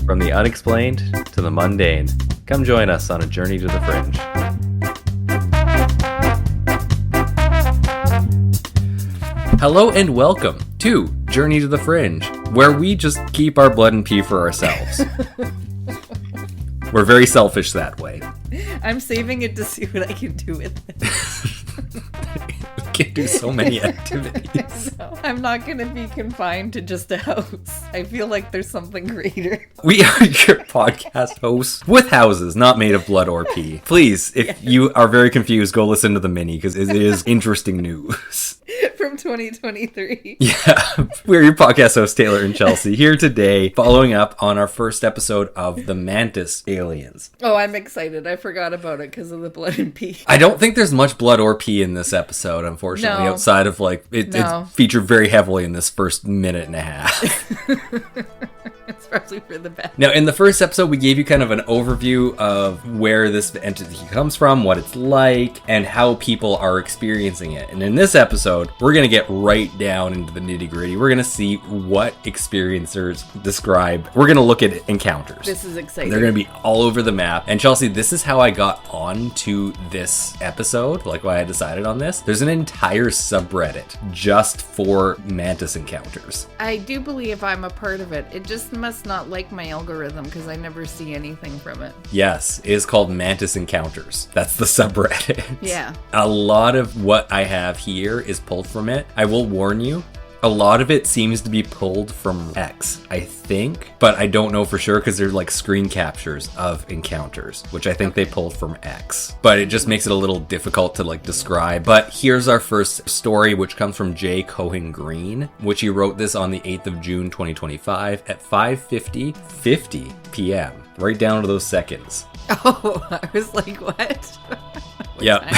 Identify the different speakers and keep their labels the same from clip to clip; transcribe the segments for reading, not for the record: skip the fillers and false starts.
Speaker 1: From the unexplained to the mundane, come join us on a journey to the fringe. Hello and welcome to Journey to the Fringe, where we just keep our blood and pee for ourselves. We're very selfish that way.
Speaker 2: I'm saving it to see what I can do with it.
Speaker 1: We can do so many activities.
Speaker 2: I'm not going to be confined to just a house. I feel like there's something greater.
Speaker 1: We are your podcast hosts with houses not made of blood or pee. Please, if you are very confused, go listen to the mini because it is interesting news.
Speaker 2: From 2023.
Speaker 1: Yeah, we're your podcast hosts, Taylor and Chelsea, here today, following up on our first episode of the Mantis aliens.
Speaker 2: Oh, I'm excited. I forgot about it because of the blood and pee.
Speaker 1: I don't think there's much blood or pee in this episode, unfortunately, outside of it's featured very heavily in this first minute and a half.
Speaker 2: Especially for the best.
Speaker 1: Now, in the first episode, we gave you kind of an overview of where this entity comes from, what it's like, and how people are experiencing it. And in this episode, we're going to get right down into the nitty-gritty. We're going to see what experiencers describe. We're going to look at encounters.
Speaker 2: This is exciting.
Speaker 1: They're going to be all over the map. And Chelsea, this is how I got on to this episode, like why I decided on this. There's an entire subreddit just for mantis encounters.
Speaker 2: I do believe I'm a part of it. It just must not like my algorithm because I never see anything from it.
Speaker 1: Yes, it is called Mantis Encounters. That's the subreddit.
Speaker 2: Yeah.
Speaker 1: A lot of what I have here is pulled from it. I will warn you, a lot of it seems to be pulled from X, I think, but I don't know for sure because they're like screen captures of encounters, which I think they pulled from X. But it just makes it a little difficult to like describe. But here's our first story, which comes from J. Cohen Green, which he wrote this on the 8th of June, 2025 at 5:50 p.m. Right down to those seconds.
Speaker 2: Oh, I was like, what?
Speaker 1: Yep.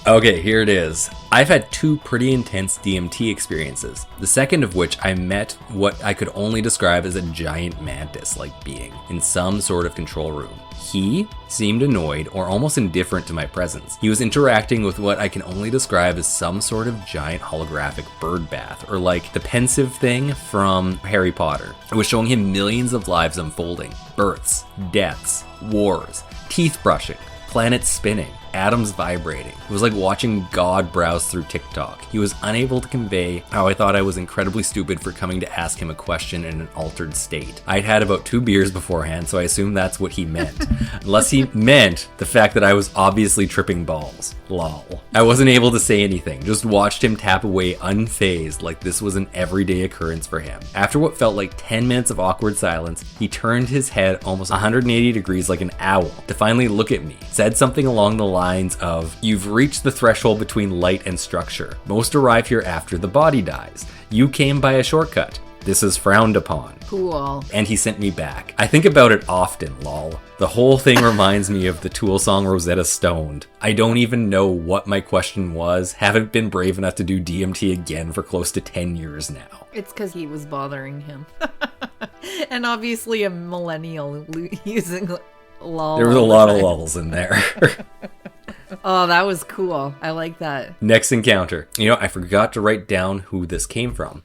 Speaker 1: Okay, here it is. I've had two pretty intense DMT experiences. The second of which I met what I could only describe as a giant mantis-like being in some sort of control room. He seemed annoyed or almost indifferent to my presence. He was interacting with what I can only describe as some sort of giant holographic bird bath, or like the pensive thing from Harry Potter. It was showing him millions of lives unfolding, births, deaths, wars, teeth brushing, planets spinning, atoms vibrating. It was like watching God browse through TikTok. He was unable to convey how I thought I was incredibly stupid for coming to ask him a question in an altered state. I'd had about 2 beers beforehand, so I assume that's what he meant. Unless he meant the fact that I was obviously tripping balls. Lol. I wasn't able to say anything, just watched him tap away unfazed like this was an everyday occurrence for him. After what felt like 10 minutes of awkward silence, he turned his head almost 180 degrees like an owl to finally look at me, said something along the lines of, "You've reached the threshold between light and structure. Most arrive here after the body dies. You came by a shortcut. This is frowned upon."
Speaker 2: Cool.
Speaker 1: And he sent me back. I think about it often, lol. The whole thing reminds me of the Tool song Rosetta Stoned. I don't even know what my question was. Haven't been brave enough to do DMT again for close to 10 years now.
Speaker 2: It's because he was bothering him. And obviously a millennial using lol.
Speaker 1: There was a lot of lulls in there.
Speaker 2: Oh, that was cool. I like that.
Speaker 1: Next encounter. I forgot to write down who this came from.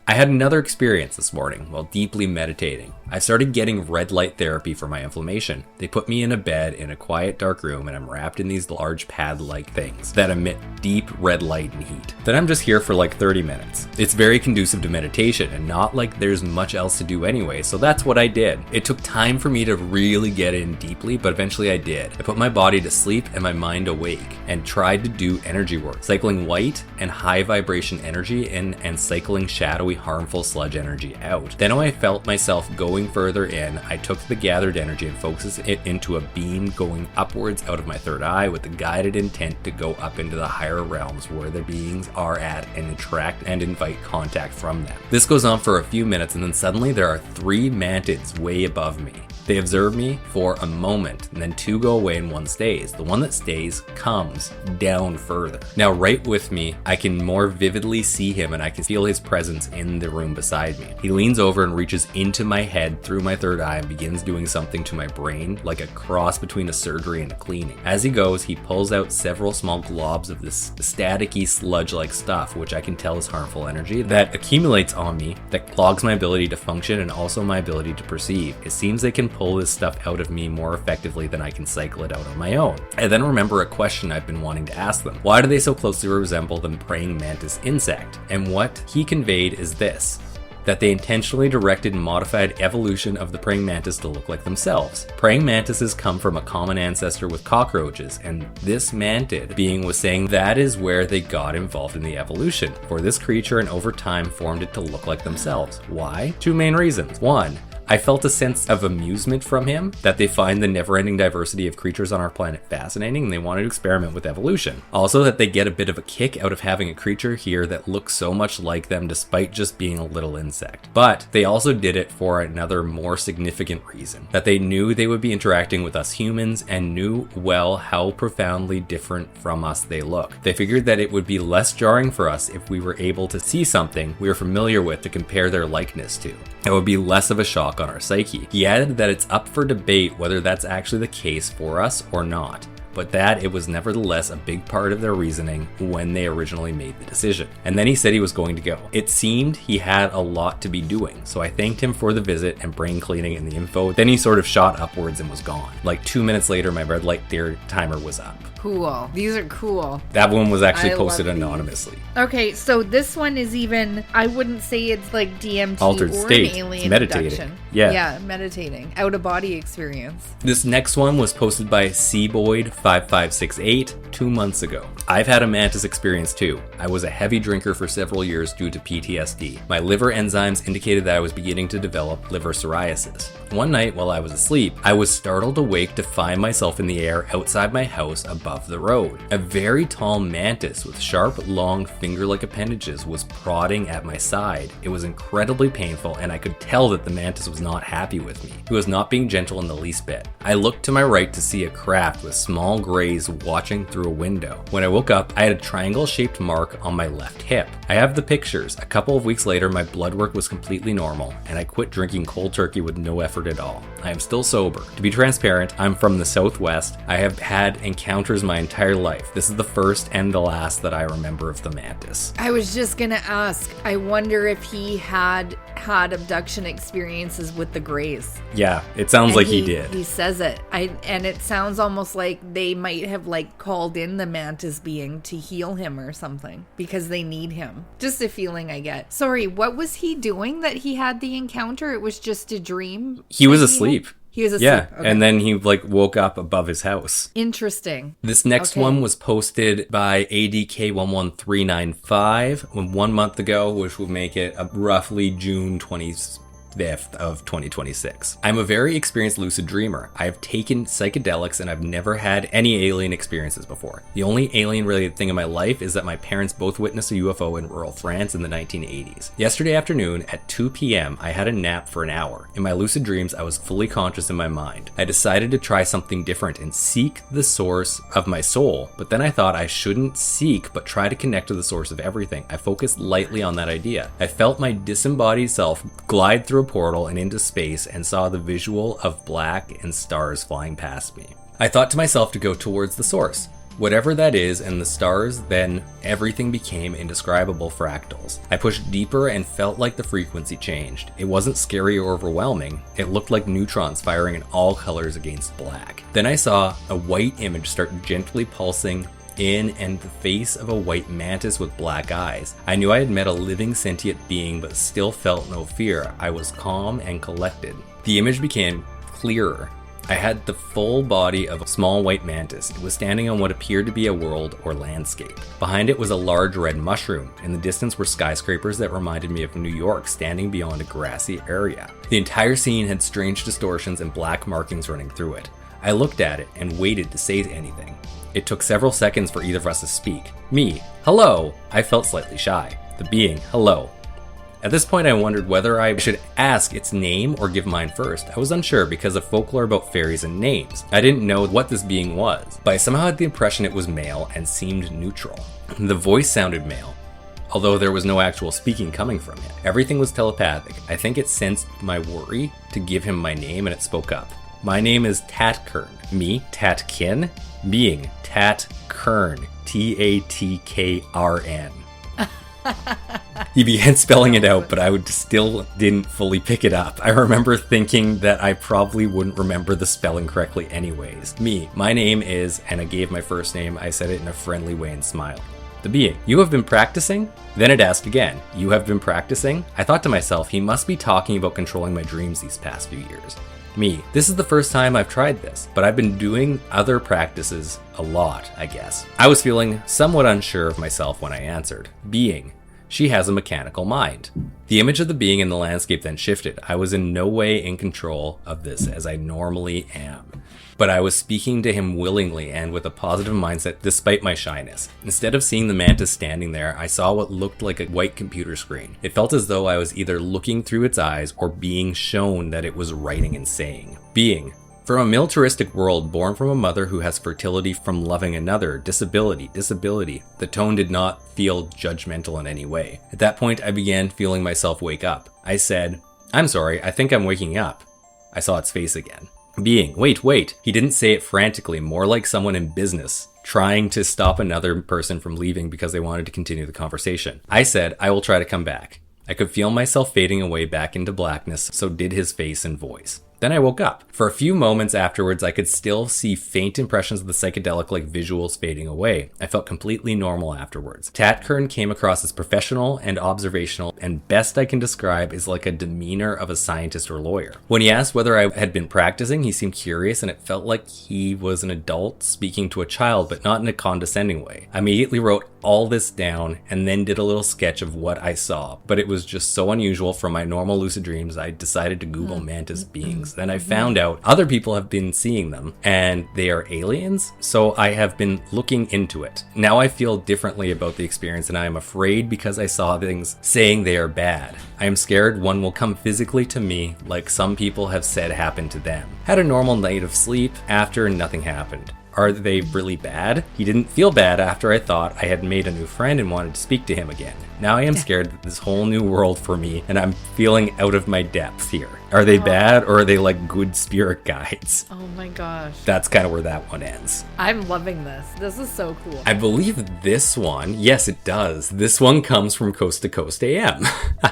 Speaker 1: I had another experience this morning while deeply meditating. I started getting red light therapy for my inflammation. They put me in a bed in a quiet, dark room, and I'm wrapped in these large pad-like things that emit deep red light and heat. Then I'm just here for like 30 minutes. It's very conducive to meditation and not like there's much else to do anyway, so that's what I did. It took time for me to really get in deeply, but eventually I did. I put my body to sleep and my mind awake and tried to do energy work, cycling white and high vibration energy in and cycling shadowy, harmful sludge energy out. Then when I felt myself going further in, I took the gathered energy and focused it into a beam going upwards out of my third eye with the guided intent to go up into the higher realms where the beings are at and attract and invite contact from them. This goes on for a few minutes and then suddenly there are 3 mantids way above me. They observe me for a moment, and then 2 go away and 1 stays. The one that stays comes down further. Now, right with me, I can more vividly see him, and I can feel his presence in the room beside me. He leans over and reaches into my head through my third eye and begins doing something to my brain, like a cross between a surgery and a cleaning. As he goes, he pulls out several small globs of this staticky sludge-like stuff, which I can tell is harmful energy that accumulates on me, that clogs my ability to function and also my ability to perceive. It seems they can pull this stuff out of me more effectively than I can cycle it out on my own. I then remember a question I've been wanting to ask them. Why do they so closely resemble the praying mantis insect? And what he conveyed is this: that they intentionally directed and modified evolution of the praying mantis to look like themselves. Praying mantises come from a common ancestor with cockroaches, and this mantid being was saying that is where they got involved in the evolution for this creature, and over time formed it to look like themselves. Why? 2 main reasons. 1, I felt a sense of amusement from him, that they find the never-ending diversity of creatures on our planet fascinating and they wanted to experiment with evolution. Also, that they get a bit of a kick out of having a creature here that looks so much like them despite just being a little insect. But they also did it for another more significant reason, that they knew they would be interacting with us humans and knew well how profoundly different from us they look. They figured that it would be less jarring for us if we were able to see something we were familiar with to compare their likeness to. It would be less of a shock on our psyche. He added that it's up for debate whether that's actually the case for us or not, but that it was nevertheless a big part of their reasoning when they originally made the decision. And then he said he was going to go. It seemed he had a lot to be doing, so I thanked him for the visit and brain cleaning and the info. Then he sort of shot upwards and was gone. Like 2 minutes later, my red light timer was up.
Speaker 2: Cool. These are cool.
Speaker 1: That one was actually posted anonymously.
Speaker 2: Okay, so this one is even, I wouldn't say it's like DMT
Speaker 1: altered
Speaker 2: or
Speaker 1: state.
Speaker 2: an alien
Speaker 1: It's meditating.
Speaker 2: abduction.
Speaker 1: Yeah.
Speaker 2: Yeah, meditating. Out of body experience.
Speaker 1: This next one was posted by Seaboyd5568 2 months ago. I've had a mantis experience too. I was a heavy drinker for several years due to PTSD. My liver enzymes indicated that I was beginning to develop liver psoriasis. One night while I was asleep, I was startled awake to find myself in the air outside my house above the road. A very tall mantis with sharp, long, finger-like appendages was prodding at my side. It was incredibly painful, and I could tell that the mantis was not happy with me. He was not being gentle in the least bit. I looked to my right to see a craft with small grays watching through a window. When I woke up, I had a triangle-shaped mark on my left hip. I have the pictures. A couple of weeks later, my blood work was completely normal, and I quit drinking cold turkey with no effort at all. I am still sober. To be transparent, I'm from the Southwest. I have had encounters my entire life. This is the first and the last that I remember of the mantis.
Speaker 2: I was just gonna ask, I wonder if he had abduction experiences with the Greys.
Speaker 1: Yeah, it sounds like he did.
Speaker 2: He says it. And it sounds almost like they might have like called in the mantis being to heal him or something because they need him. Just a feeling I get. Sorry, what was he doing that he had the encounter? It was just a dream?
Speaker 1: He was asleep.
Speaker 2: He was asleep.
Speaker 1: Yeah,
Speaker 2: okay.
Speaker 1: and then he woke up above his house.
Speaker 2: Interesting.
Speaker 1: This next one was posted by ADK11395 1 month ago, which will make it roughly June 25th of 2026. I'm a very experienced lucid dreamer. I have taken psychedelics and I've never had any alien experiences before. The only alien related thing in my life is that my parents both witnessed a UFO in rural France in the 1980s. Yesterday afternoon at 2 p.m. I had a nap for an hour. In my lucid dreams, I was fully conscious in my mind. I decided to try something different and seek the source of my soul, but then I thought I shouldn't seek but try to connect to the source of everything. I focused lightly on that idea. I felt my disembodied self glide through a portal and into space and saw the visual of black and stars flying past me. I thought to myself to go towards the source, whatever that is, and the stars, then everything became indescribable fractals. I pushed deeper and felt like the frequency changed. It wasn't scary or overwhelming. It looked like neutrons firing in all colors against black. Then I saw a white image start gently pulsing in and the face of a white mantis with black eyes. I knew I had met a living sentient being but still felt no fear. I was calm and collected. The image became clearer. I had the full body of a small white mantis. It was standing on what appeared to be a world or landscape. Behind it was a large red mushroom. In the distance were skyscrapers that reminded me of New York standing beyond a grassy area. The entire scene had strange distortions and black markings running through it. I looked at it and waited to say anything. It took several seconds for either of us to speak. Me, hello. I felt slightly shy. The being, hello. At this point, I wondered whether I should ask its name or give mine first. I was unsure because of folklore about fairies and names. I didn't know what this being was, but I somehow had the impression it was male and seemed neutral. The voice sounded male, although there was no actual speaking coming from it. Everything was telepathic. I think it sensed my worry to give him my name and it spoke up. My name is Tat Kern. Me, Tat Kern. Being, Tat Kern. TatkRn. He began spelling it out, but I still didn't fully pick it up. I remember thinking that I probably wouldn't remember the spelling correctly anyways. Me, my name is, and I gave my first name. I said it in a friendly way and smiled. The being, you have been practicing? Then it asked again, you have been practicing? I thought to myself, he must be talking about controlling my dreams these past few years. Me, this is the first time I've tried this, but I've been doing other practices a lot, I guess. I was feeling somewhat unsure of myself when I answered. Being, she has a mechanical mind. The image of the being in the landscape then shifted. I was in no way in control of this as I normally am. But I was speaking to him willingly and with a positive mindset despite my shyness. Instead of seeing the mantis standing there, I saw what looked like a white computer screen. It felt as though I was either looking through its eyes or being shown that it was writing and saying. Being, from a militaristic world born from a mother who has fertility from loving another, disability. The tone did not feel judgmental in any way. At that point, I began feeling myself wake up. I said, I'm sorry, I think I'm waking up. I saw its face again. Being, wait. He didn't say it frantically, more like someone in business, trying to stop another person from leaving because they wanted to continue the conversation. I said, I will try to come back. I could feel myself fading away back into blackness, so did his face and voice. Then I woke up. For a few moments afterwards, I could still see faint impressions of the psychedelic-like visuals fading away. I felt completely normal afterwards. Tat Kern came across as professional and observational, and best I can describe is like a demeanor of a scientist or lawyer. When he asked whether I had been practicing, he seemed curious, and it felt like he was an adult speaking to a child, but not in a condescending way. I immediately wrote all this down and then did a little sketch of what I saw, but it was just so unusual from my normal lucid dreams, I decided to Google mantis beings. Then I found out other people have been seeing them and they are aliens, so I have been looking into it. Now I feel differently about the experience and I am afraid because I saw things saying they are bad. I am scared one will come physically to me like some people have said happened to them. Had a normal night of sleep after and nothing happened. Are they really bad? He didn't feel bad after I thought I had made a new friend and wanted to speak to him again. Now I am scared that this whole new world for me and I'm feeling out of my depth here. Are they bad or are they like good spirit guides?
Speaker 2: Oh my gosh.
Speaker 1: That's kind of where that one ends.
Speaker 2: I'm loving this. This is so cool.
Speaker 1: I believe this one, yes it does. This one comes from Coast to Coast AM.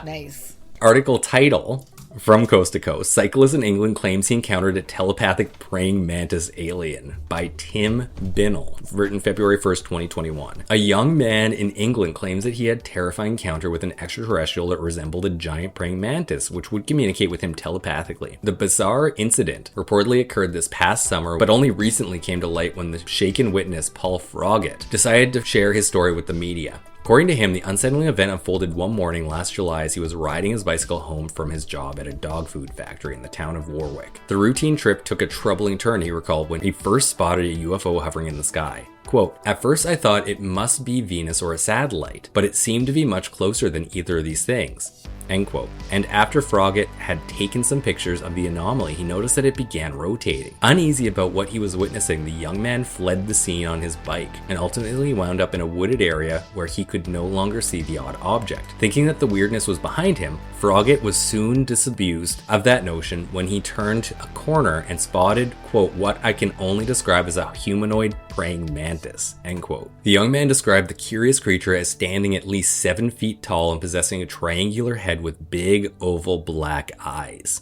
Speaker 2: Nice.
Speaker 1: Article title, from Coast to Coast, cyclist in England claims he encountered a telepathic praying mantis alien, by Tim Binnell, written February 1st, 2021. A young man in England claims that he had a terrifying encounter with an extraterrestrial that resembled a giant praying mantis, which would communicate with him telepathically. The bizarre incident reportedly occurred this past summer, but only recently came to light when the shaken witness, Paul Froggatt, decided to share his story with the media. According to him, the unsettling event unfolded one morning last July as he was riding his bicycle home from his job at a dog food factory in the town of Warwick. The routine trip took a troubling turn, he recalled, when he first spotted a UFO hovering in the sky. Quote, at first I thought it must be Venus or a satellite, but it seemed to be much closer than either of these things. End quote. And after Froggatt had taken some pictures of the anomaly, he noticed that it began rotating. Uneasy about what he was witnessing, the young man fled the scene on his bike and ultimately wound up in a wooded area where he could no longer see the odd object. Thinking that the weirdness was behind him, Froggatt was soon disabused of that notion when he turned a corner and spotted, quote, what I can only describe as a humanoid praying mantis, end quote. The young man described the curious creature as standing at least 7 feet tall and possessing a triangular head with big oval black eyes.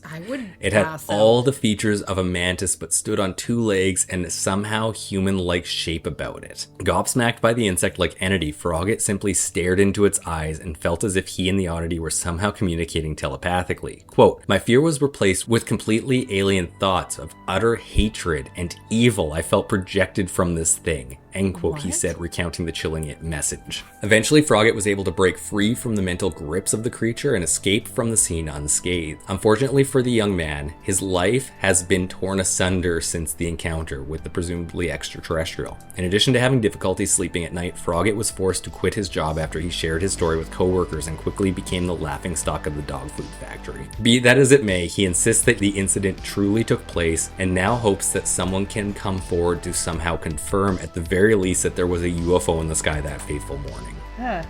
Speaker 1: It had all the features of a mantis but stood on 2 legs and somehow human-like shape about it. Gobsmacked by the insect-like entity, Froggatt simply stared into its eyes and felt as if he and the oddity were somehow communicating telepathically. Quote, my fear was replaced with completely alien thoughts of utter hatred and evil I felt projected from this this thing, end quote, he
Speaker 2: What?
Speaker 1: said, recounting the chilling message. Eventually, Froggatt was able to break free from the mental grips of the creature and escape from the scene unscathed. Unfortunately for the young man, his life has been torn asunder since the encounter with the presumably extraterrestrial. In addition to having difficulty sleeping at night, Froggatt was forced to quit his job after he shared his story with co-workers and quickly became the laughingstock of the dog food factory. Be that as it may, he insists that the incident truly took place and now hopes that someone can come forward to somehow confirm at the very least that there was a UFO in the sky that fateful morning.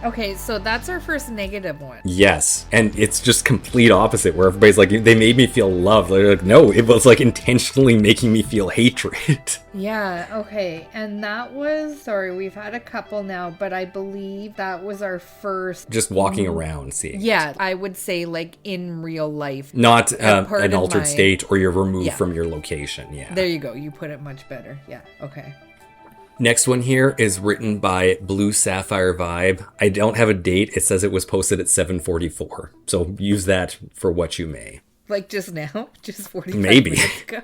Speaker 2: Okay, so that's our first negative one.
Speaker 1: Yes, and it's just complete opposite where everybody's like, they made me feel love. They're like, no, it was like intentionally making me feel hatred.
Speaker 2: Yeah, okay. And that was, sorry, we've had a couple now, but I believe that was our first.
Speaker 1: Just walking around seeing
Speaker 2: Yeah,
Speaker 1: it.
Speaker 2: I would say like in real life.
Speaker 1: Not an
Speaker 2: part of
Speaker 1: altered
Speaker 2: my-
Speaker 1: state or you're removed
Speaker 2: Yeah.
Speaker 1: from your location. Yeah.
Speaker 2: There you go. You put it much better. Yeah, okay.
Speaker 1: Next one here is written by Blue Sapphire Vibe. I don't have a date. It says it was posted at 7:44. So use that for what you may.
Speaker 2: Like just now? Just 45
Speaker 1: Maybe.
Speaker 2: minutes ago?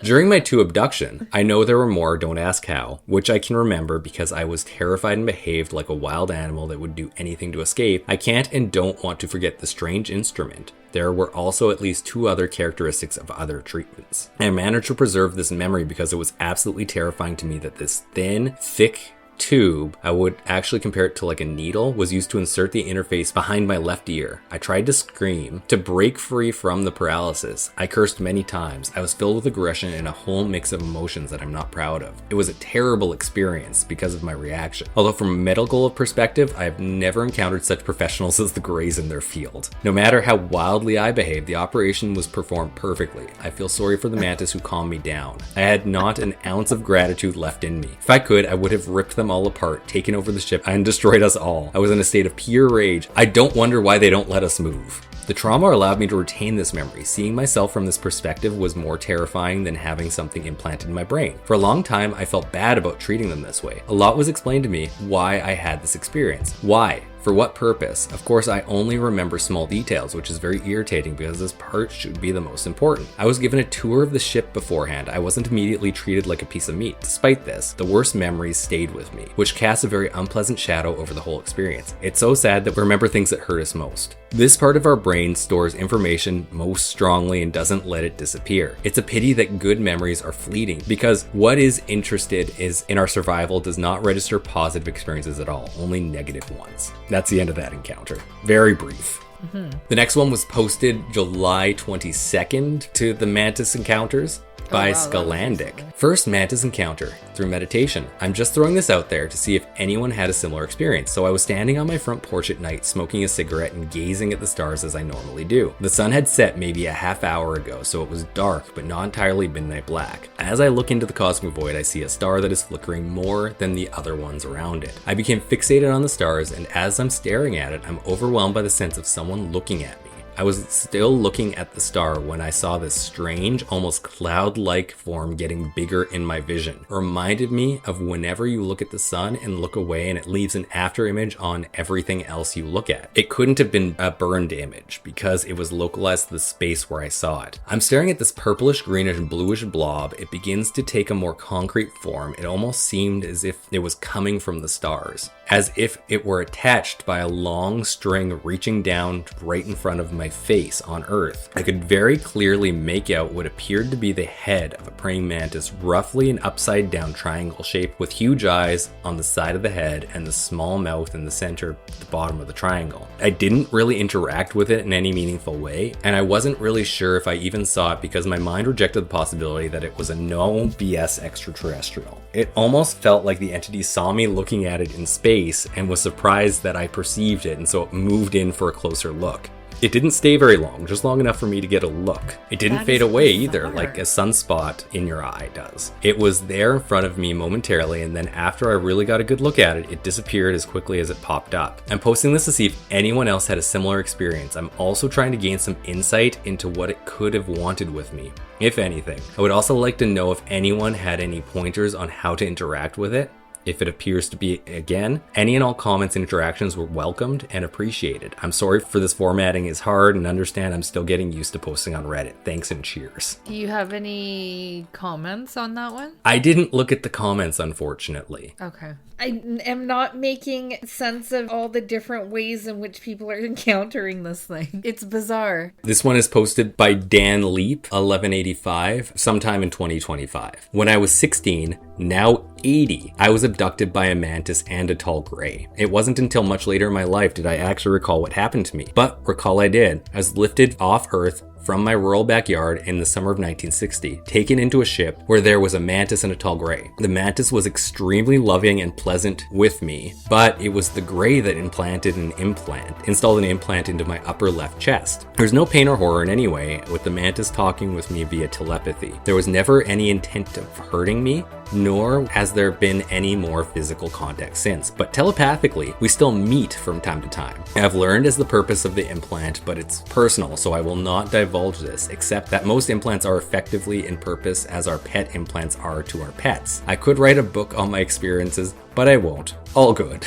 Speaker 1: During my 2 abduction, I know there were more, don't ask how, which I can remember because I was terrified and behaved like a wild animal that would do anything to escape. I can't and don't want to forget the strange instrument. There were also at least 2 other characteristics of other treatments. I managed to preserve this memory because it was absolutely terrifying to me that this thin, thick tube, I would actually compare it to like a needle, was used to insert the interface behind my left ear. I tried to scream to break free from the paralysis. I cursed many times. I was filled with aggression and a whole mix of emotions that I'm not proud of. It was a terrible experience because of my reaction. Although from a medical perspective, I have never encountered such professionals as the Greys in their field. No matter how wildly I behaved, the operation was performed perfectly. I feel sorry for the mantis who calmed me down. I had not an ounce of gratitude left in me. If I could, I would have ripped them all apart, taken over the ship, and destroyed us all. I was in a state of pure rage. I don't wonder why they don't let us move. The trauma allowed me to retain this memory. Seeing myself from this perspective was more terrifying than having something implanted in my brain. For a long time, I felt bad about treating them this way. A lot was explained to me why I had this experience. Why? For what purpose? Of course, I only remember small details, which is very irritating because this part should be the most important. I was given a tour of the ship beforehand. I wasn't immediately treated like a piece of meat. Despite this, the worst memories stayed with me, which casts a very unpleasant shadow over the whole experience. It's so sad that we remember things that hurt us most. This part of our brain stores information most strongly and doesn't let it disappear. It's a pity that good memories are fleeting because what is interested is in our survival does not register positive experiences at all, only negative ones. That's the end of that encounter. Very brief. The next one was posted July 22nd to the Mantis Encounters by Skalandic. First Mantis encounter through meditation. I'm just throwing this out there to see if anyone had a similar experience. So I was standing on my front porch at night smoking a cigarette and gazing at the stars as I normally do. The sun had set maybe a half hour ago, so it was dark but not entirely midnight black. As I look into the cosmic void, I see a star that is flickering more than the other ones around it. I became fixated on the stars, and as I'm staring at it, I'm overwhelmed by the sense of someone looking at me. I was still looking at the star when I saw this strange, almost cloud-like form getting bigger in my vision. It reminded me of whenever you look at the sun and look away and it leaves an after image on everything else you look at. It couldn't have been a burned image because it was localized to the space where I saw it. I'm staring at this purplish, greenish, and bluish blob. It begins to take a more concrete form. It almost seemed as if it was coming from the stars, as if it were attached by a long string reaching down right in front of my face on Earth. I could very clearly make out what appeared to be the head of a praying mantis, roughly an upside down triangle shape with huge eyes on the side of the head and the small mouth in the center at the bottom of the triangle. I didn't really interact with it in any meaningful way, and I wasn't really sure if I even saw it because my mind rejected the possibility that it was a no BS extraterrestrial. It almost felt like the entity saw me looking at it in space and was surprised that I perceived it, and so it moved in for a closer look. It didn't stay very long, just long enough for me to get a look. It didn't fade away either, like a sunspot in your eye does. It was there in front of me momentarily, and then after I really got a good look at it, it disappeared as quickly as it popped up. I'm posting this to see if anyone else had a similar experience. I'm also trying to gain some insight into what it could have wanted with me, if anything. I would also like to know if anyone had any pointers on how to interact with it. If it appears to be again, any and all comments and interactions were welcomed and appreciated. I'm sorry for this formatting is hard and understand I'm still getting used to posting on Reddit. Thanks and cheers.
Speaker 2: Do you have any comments on that one?
Speaker 1: I didn't look at the comments, unfortunately.
Speaker 2: Okay. I am not making sense of all the different ways in which people are encountering this thing. It's bizarre.
Speaker 1: This one is posted by Dan Leap, 1185, sometime in 2025. When I was 16, now 80, I was abducted by a mantis and a tall gray. It wasn't until much later in my life did I actually recall what happened to me. But recall I did. I was lifted off Earth from my rural backyard in the summer of 1960, taken into a ship where there was a mantis and a tall gray. The mantis was extremely loving and pleasant with me, but it was the gray that installed an implant into my upper left chest. There was no pain or horror in any way, with the mantis talking with me via telepathy. There was never any intent of hurting me, nor has there been any more physical contact since. But telepathically, we still meet from time to time. I've learned as the purpose of the implant, but it's personal, so I will not divulge this, except that most implants are effectively in purpose as our pet implants are to our pets. I could write a book on my experiences, but I won't. All good.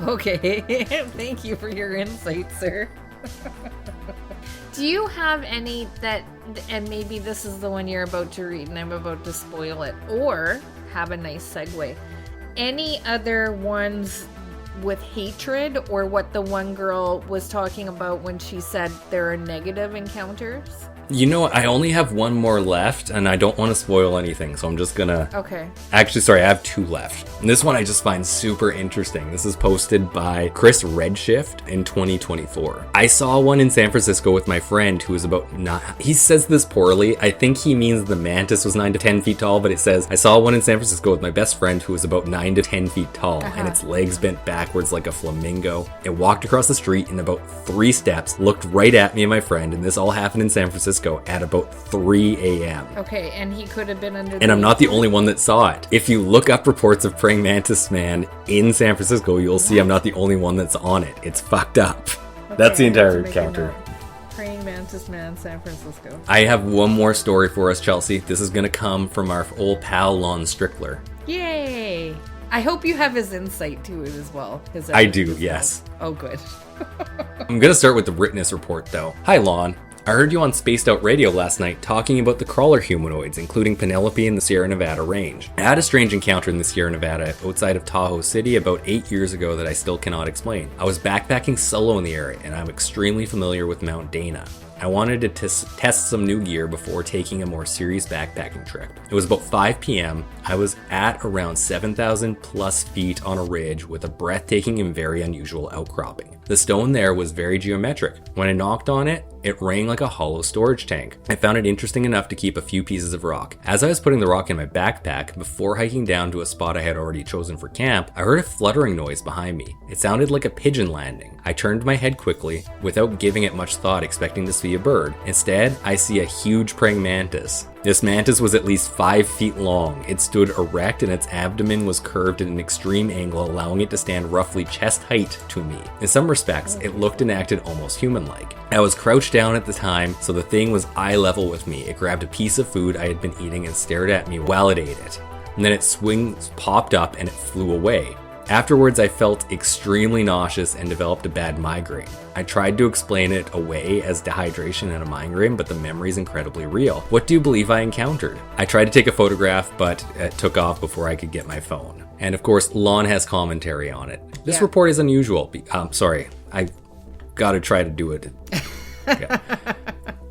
Speaker 2: Okay, thank you for your insight, sir. Do you have any that, and maybe this is the one you're about to read and I'm about to spoil it, or have a nice segue, any other ones with hatred, or what the one girl was talking about when she said there are negative encounters?
Speaker 1: You know, I only have one more left, and I don't want to spoil anything, so I'm just gonna...
Speaker 2: Okay.
Speaker 1: Actually, sorry, I have two left. And this one I just find super interesting. This is posted by Chris Redshift in 2024. I saw one in San Francisco with my friend who was about... He says this poorly. I think he means the mantis was 9 to 10 feet tall, but it says, I saw one in San Francisco with my best friend who was about 9 to 10 feet tall, and its legs bent backwards like a flamingo. It walked across the street in about 3 steps, looked right at me and my friend, and this all happened in San Francisco at about 3 a.m.
Speaker 2: Okay, and he could have been under...
Speaker 1: And I'm not the only one that saw it. If you look up reports of praying mantis man in San Francisco, you'll see I'm not the only one that's on it. It's fucked up. Okay, that's the entire encounter.
Speaker 2: Praying mantis man, San Francisco.
Speaker 1: I have one more story for us, Chelsea. This is going to come from our old pal, Lon Strickler.
Speaker 2: Yay! I hope you have his insight to it as well.
Speaker 1: I do, yes.
Speaker 2: Oh, good.
Speaker 1: I'm going to start with the witness report, though. Hi, Lon. I heard you on Spaced Out Radio last night talking about the crawler humanoids, including Penelope in the Sierra Nevada range. I had a strange encounter in the Sierra Nevada outside of Tahoe City about 8 years ago that I still cannot explain. I was backpacking solo in the area, and I'm extremely familiar with Mount Dana. I wanted to test some new gear before taking a more serious backpacking trip. It was about 5 p.m. I was at around 7,000 plus feet on a ridge with a breathtaking and very unusual outcropping. The stone there was very geometric. When I knocked on it, it rang like a hollow storage tank. I found it interesting enough to keep a few pieces of rock. As I was putting the rock in my backpack, before hiking down to a spot I had already chosen for camp, I heard a fluttering noise behind me. It sounded like a pigeon landing. I turned my head quickly, without giving it much thought, expecting to see a bird. Instead, I see a huge praying mantis. This mantis was at least 5 feet long. It stood erect and its abdomen was curved at an extreme angle, allowing it to stand roughly chest height to me. In some respects, it looked and acted almost human-like. I was crouched down at the time, so the thing was eye level with me. It grabbed a piece of food I had been eating and stared at me while it ate it. And then its wings popped up and it flew away. Afterwards, I felt extremely nauseous and developed a bad migraine. I tried to explain it away as dehydration and a migraine, but the memory is incredibly real. What do you believe I encountered? I tried to take a photograph, but it took off before I could get my phone. And of course, Lon has commentary on it. This report is unusual. Sorry, I gotta try to do it. Okay.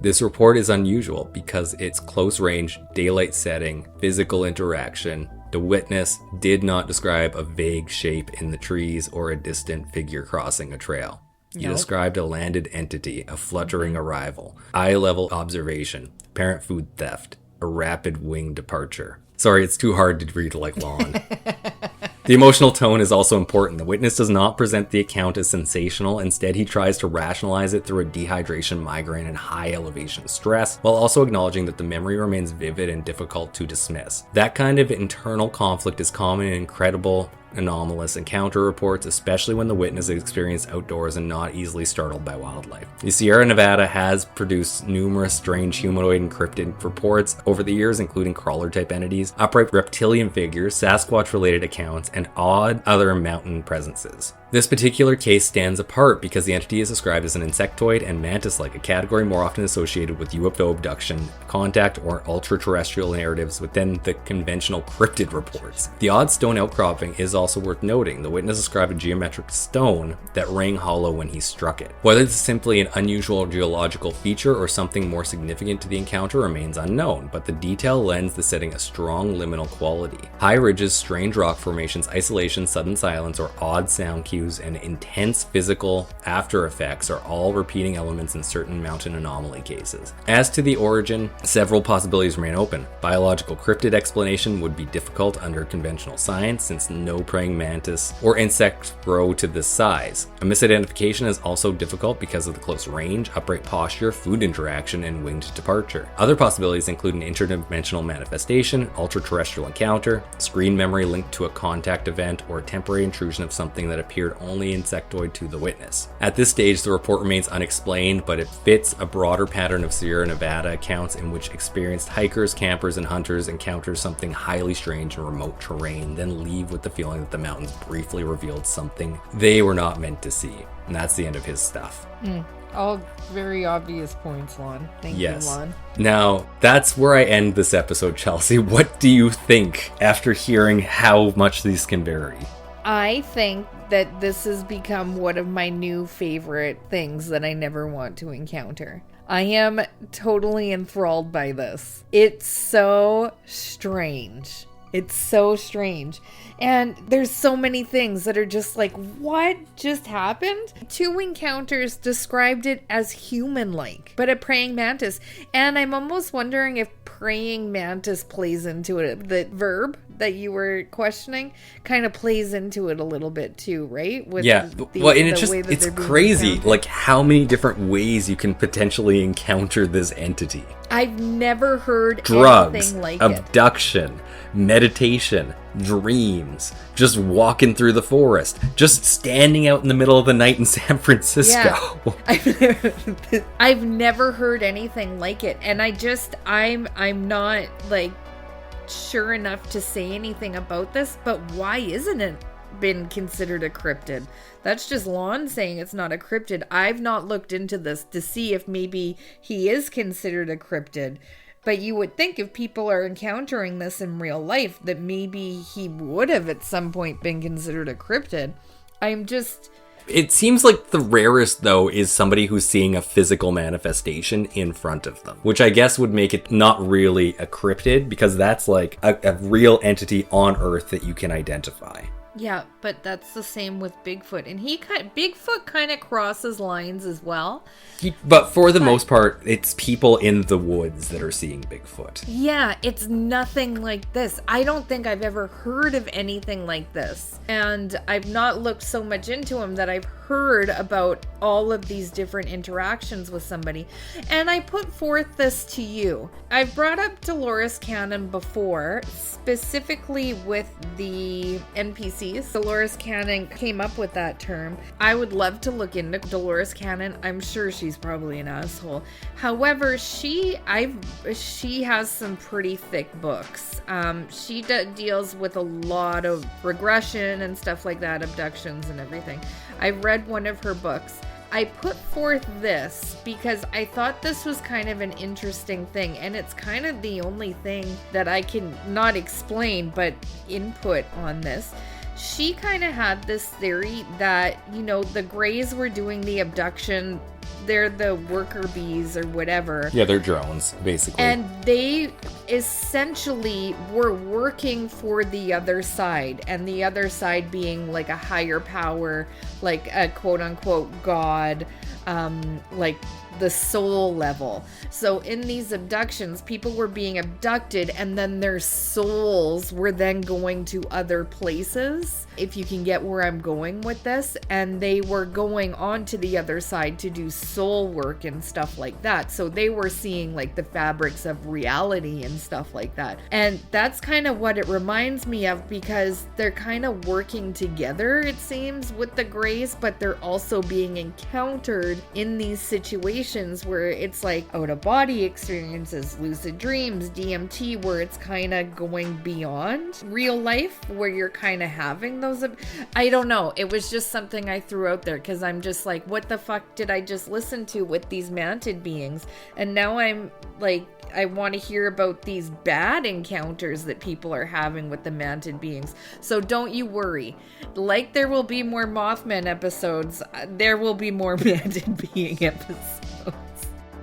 Speaker 1: This report is unusual because it's close range, daylight setting, physical interaction. The witness did not describe a vague shape in the trees or a distant figure crossing a trail. He described a landed entity, a fluttering arrival, eye-level observation, apparent food theft, a rapid wing departure. Sorry, it's too hard to read like Lon. The emotional tone is also important. The witness does not present the account as sensational. Instead, he tries to rationalize it through a dehydration, migraine, and high elevation stress, while also acknowledging that the memory remains vivid and difficult to dismiss. That kind of internal conflict is common and incredible anomalous encounter reports, especially when the witness is experienced outdoors and not easily startled by wildlife. The Sierra Nevada has produced numerous strange humanoid and cryptid reports over the years, including crawler-type entities, upright reptilian figures, Sasquatch-related accounts, and odd other mountain presences. This particular case stands apart because the entity is described as an insectoid and mantis-like, a category more often associated with UFO abduction, contact, or ultra-terrestrial narratives within the conventional cryptid reports. The odd stone outcropping is also worth noting. The witness described a geometric stone that rang hollow when he struck it. Whether this is simply an unusual geological feature or something more significant to the encounter remains unknown, but the detail lends the setting a strong liminal quality. High ridges, strange rock formations, isolation, sudden silence, or odd sound cues, and intense physical after effects are all repeating elements in certain mountain anomaly cases. As to the origin, several possibilities remain open. Biological cryptid explanation would be difficult under conventional science since no praying mantis or insect grow to this size. A misidentification is also difficult because of the close range, upright posture, food interaction, and winged departure. Other possibilities include an interdimensional manifestation, ultra-terrestrial encounter, screen memory linked to a contact event, or a temporary intrusion of something that appeared only insectoid to the witness. At this stage, the report remains unexplained, but it fits a broader pattern of Sierra Nevada accounts in which experienced hikers, campers, and hunters encounter something highly strange in remote terrain, then leave with the feeling that the mountains briefly revealed something they were not meant to see. And that's the end of his stuff.
Speaker 2: All very obvious points, Lon. Thank you, Lon.
Speaker 1: Now, that's where I end this episode, Chelsea. What do you think after hearing how much these can vary?
Speaker 2: I think that this has become one of my new favorite things that I never want to encounter. I am totally enthralled by this. It's so strange. It's so strange. And there's so many things that are just like, what just happened? 2 encounters described it as human-like, but a praying mantis. And I'm almost wondering if praying mantis plays into it. The verb that you were questioning kind of plays into it a little bit too, right? With
Speaker 1: it's crazy, like how many different ways you can potentially encounter this entity.
Speaker 2: I've never heard
Speaker 1: drugs,
Speaker 2: anything like
Speaker 1: abduction, meditation, dreams, just walking through the forest, just standing out in the middle of the night in San Francisco.
Speaker 2: Yeah. I've never heard anything like it, and I'm not like sure enough to say anything about this, but why isn't it been considered a cryptid? That's just Lon saying it's not a cryptid. I've not looked into this to see if maybe he is considered a cryptid. But you would think if people are encountering this in real life that maybe he would have at some point been considered a cryptid.
Speaker 1: It seems like the rarest, though, is somebody who's seeing a physical manifestation in front of them, which I guess would make it not really a cryptid, because that's like a real entity on Earth that you can identify.
Speaker 2: Yeah, but that's the same with Bigfoot. And Bigfoot kind of crosses lines as well.
Speaker 1: But for the most part, it's people in the woods that are seeing Bigfoot.
Speaker 2: Yeah, it's nothing like this. I don't think I've ever heard of anything like this. And I've not looked so much into him that I've heard about all of these different interactions with somebody. And I put forth this to you. I've brought up Dolores Cannon before, specifically with the NPCs. Dolores Cannon came up with that term. I would love to look into Dolores Cannon. I'm sure she's probably an asshole. However, she has some pretty thick books. She deals with a lot of regression and stuff like that, abductions and everything. I've read one of her books. I put forth this because I thought this was kind of an interesting thing, and it's kind of the only thing that I can not explain but input on this. She kind of had this theory that, the Greys were doing the abduction. They're the worker bees or whatever.
Speaker 1: Yeah, they're drones, basically.
Speaker 2: And they essentially were working for the other side, and the other side being like a higher power, like a quote-unquote god, like the soul level. So in these abductions, people were being abducted and then their souls were then going to other places, if you can get where I'm going with this, and they were going on to the other side to do soul work and stuff like that. So they were seeing like the fabrics of reality and stuff like that. And that's kind of what it reminds me of, because they're kind of working together, it seems, with the Greys, but they're also being encountered in these situations where it's like out-of-body experiences, lucid dreams, DMT, where it's kind of going beyond real life, where you're kind of having those. I don't know. It was just something I threw out there because I'm just like, what the fuck did I just listen to with these mantid beings? And now I'm like, I want to hear about these bad encounters that people are having with the mantid beings. So don't you worry. Like there will be more Mothman episodes, there will be more mantid being episodes.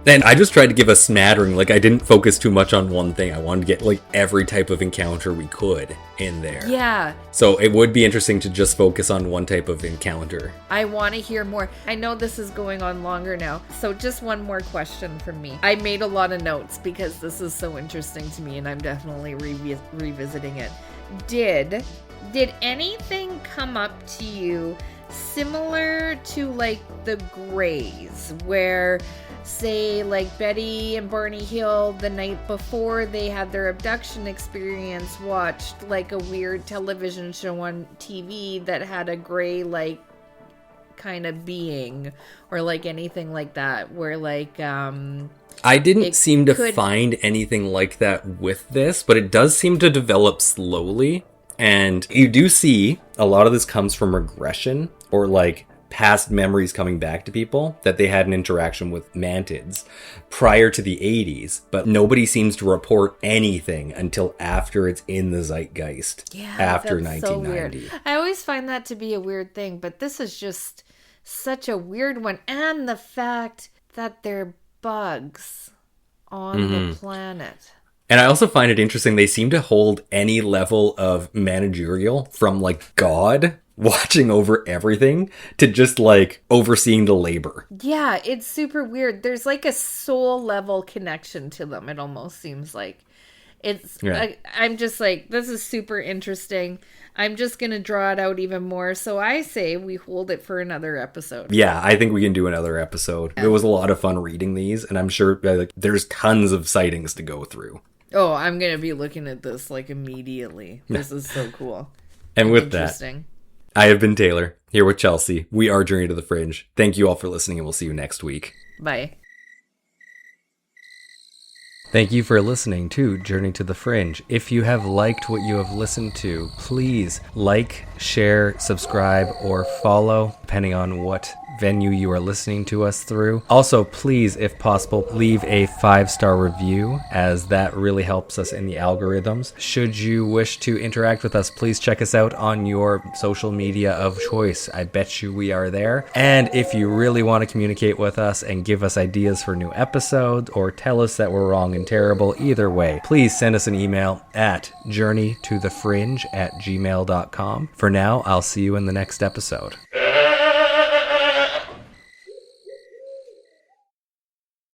Speaker 1: And I just tried to give a smattering, like I didn't focus too much on one thing. I wanted to get like every type of encounter we could in there.
Speaker 2: Yeah.
Speaker 1: So it would be interesting to just focus on one type of encounter.
Speaker 2: I want to hear more. I know this is going on longer now. So just one more question from me. I made a lot of notes because this is so interesting to me and I'm definitely revisiting it. Did anything come up to you similar to like the Greys, where say like Betty and Barney Hill the night before they had their abduction experience watched like a weird television show on TV that had a Grey like kind of being, or like anything like that, where like
Speaker 1: I didn't seem to find anything like that with this, but it does seem to develop slowly. And you do see a lot of this comes from regression, or like past memories coming back to people that they had an interaction with mantids prior to the 80s, but nobody seems to report anything until after it's in the zeitgeist.
Speaker 2: Yeah,
Speaker 1: after
Speaker 2: that's
Speaker 1: 1990.
Speaker 2: So weird. I always find that to be a weird thing, but this is just such a weird one. And the fact that they're bugs on the planet.
Speaker 1: And I also find it interesting, they seem to hold any level of managerial from like God watching over everything to just like overseeing the labor.
Speaker 2: Yeah, it's super weird. There's like a soul level connection to them, it almost seems like. It's I'm just like, this is super interesting. I'm just going to draw it out even more. So I say we hold it for another episode.
Speaker 1: Yeah, I think we can do another episode. It was a lot of fun reading these, and I'm sure like, there's tons of sightings to go through.
Speaker 2: Oh, I'm going to be looking at this like immediately. This is so cool.
Speaker 1: And with that, I have been Taylor, here with Chelsea. We are Journey to the Fringe. Thank you all for listening, and we'll see you next week.
Speaker 2: Bye.
Speaker 1: Thank you for listening to Journey to the Fringe. If you have liked what you have listened to, please like, share, subscribe, or follow, depending on what venue you are listening to us through. Also, please, if possible, leave a 5-star review, as that really helps us in the algorithms. Should you wish to interact with us, please check us out on your social media of choice. I bet you we are there. And if you really want to communicate with us and give us ideas for new episodes, or tell us that we're wrong and terrible, either way, please send us an email at journeytothefringe@gmail.com. For now, I'll see you in the next episode.